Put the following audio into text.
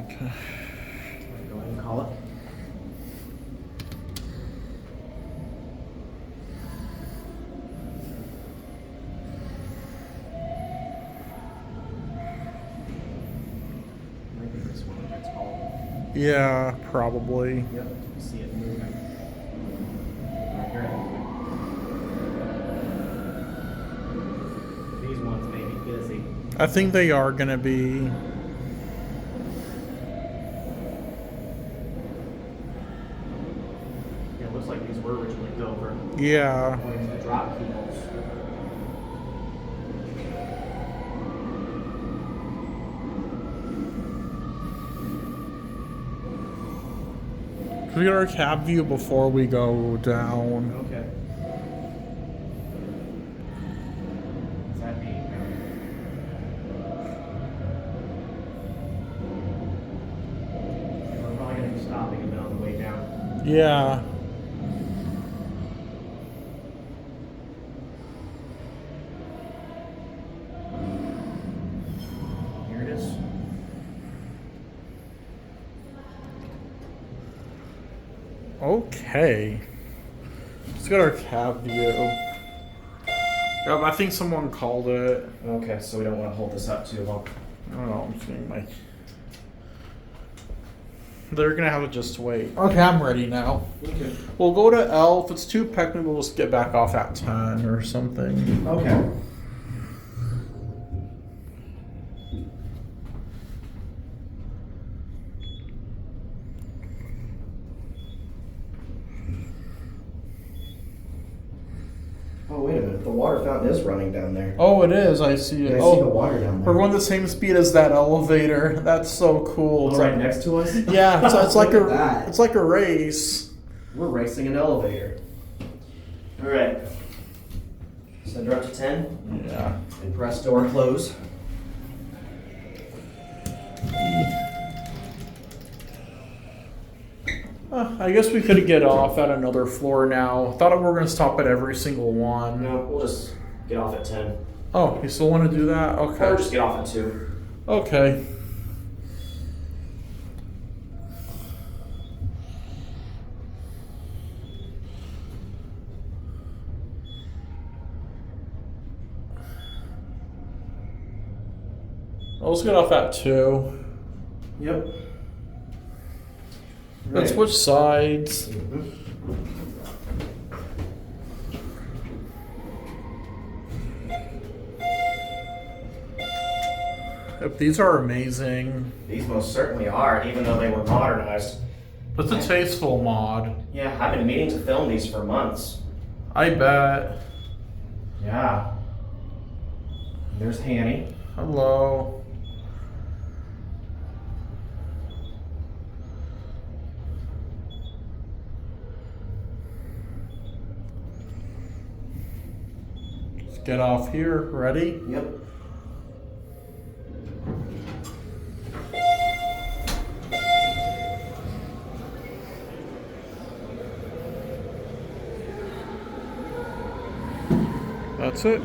Okay. Go ahead and call it. Might be this one if it's called. Yeah, probably. Yep, see it moving. Right here. These ones may be busy. I think they are gonna be. Yeah, it looks like these were originally built for Yeah. going to the drop keyholes. We got our cab view before we go down. Okay. What's that mean? We're probably going to be stopping a bit on the way down. Yeah. Here it is. Okay. Let's get our cab view. Yep, I think someone called it. Okay, so we don't want to hold this up too long. I don't know, I'm seeing my. They're gonna have to just wait. Okay, I'm ready now. Okay. We'll go to L. If it's too packed, maybe we'll just get back off at 10 or something. Okay. Oh, wait a minute. The water fountain is running down there. Oh, it is. I see it. I Oh, see the water down there. we're going the same speed as that elevator. That's so cool. It's right like, next to us? yeah, it's like Look at that. it's like a race. We're racing an elevator. All right. Send her up to 10 Yeah. and press door close. I guess we could get off at another floor now. Thought we were going to stop at every single one. No, we'll just get off at 10. Oh, you still want to do that? Or Okay. just get off at 2. Okay. Let's get off at 2. Yep. Let's switch sides. Yep, these are amazing. These most certainly are, even though they were modernized. It's a tasteful mod. Yeah, I've been meaning to film these for months. I bet. Yeah. There's Hanny. Hello. Let's get off here. Ready? Yep. That's it.